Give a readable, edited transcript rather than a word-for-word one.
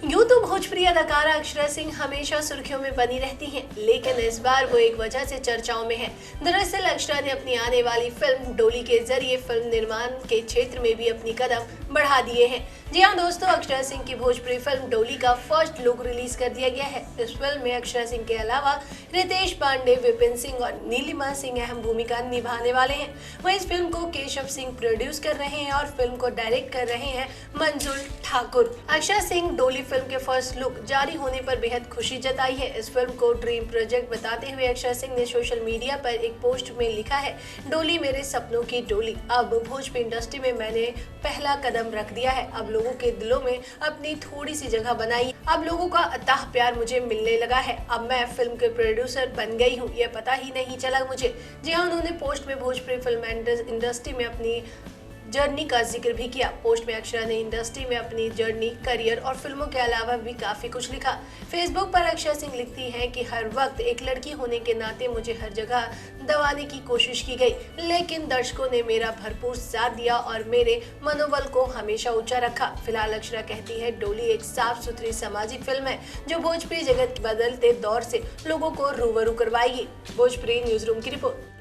यूं तो भोजपुरी अदाकारा अक्षरा सिंह हमेशा सुर्खियों में बनी रहती हैं, लेकिन इस बार वो एक वजह से चर्चाओं में है। दरअसल अक्षरा ने अपनी आने वाली फिल्म डोली के जरिए फिल्म निर्माण के क्षेत्र में भी अपनी कदम बढ़ा दिए हैं। जी हाँ दोस्तों, अक्षरा सिंह की भोजपुरी फिल्म डोली का फर्स्ट लुक रिलीज कर दिया गया है। इस फिल्म में अक्षरा सिंह के अलावा रितेश पांडे, विपिन सिंह और नीलिमा सिंह अहम भूमिका निभाने वाले हैं। वह इस फिल्म को केशव सिंह प्रोड्यूस कर रहे हैं और फिल्म को डायरेक्ट कर रहे हैं मंजुल ठाकुर। अक्षरा सिंह डोली फिल्म के फर्स्ट लुक जारी होने पर बेहद खुशी जताई है। इस फिल्म को ड्रीम प्रोजेक्ट बताते हुए अक्षरा सिंह ने सोशल मीडिया पर एक पोस्ट में लिखा है, डोली मेरे सपनों की डोली। अब भोजपुरी इंडस्ट्री में मैंने पहला कदम रख दिया है। अब लोगों के दिलों में अपनी थोड़ी सी जगह बनाई। अब लोगों का अथाह प्यार मुझे मिलने लगा है। अब मैं फिल्म के प्रोड्यूसर बन गई हूँ, ये पता ही नहीं चला मुझे। जी हाँ, उन्होंने पोस्ट में भोजपुरी फिल्म इंडस्ट्री में अपनी जर्नी का जिक्र भी किया। पोस्ट में अक्षरा ने इंडस्ट्री में अपनी जर्नी, करियर और फिल्मों के अलावा भी काफी कुछ लिखा। फेसबुक पर अक्षरा सिंह लिखती हैं कि हर वक्त एक लड़की होने के नाते मुझे हर जगह दबाने की कोशिश की गई, लेकिन दर्शकों ने मेरा भरपूर साथ दिया और मेरे मनोबल को हमेशा ऊंचा रखा। फिलहाल अक्षरा कहती है, डोली एक साफ सुथरी सामाजिक फिल्म है जो भोजपुरी जगत के बदलते दौर से लोगों को रूबरू करवाएगी। भोजपुरी न्यूज रूम की रिपोर्ट।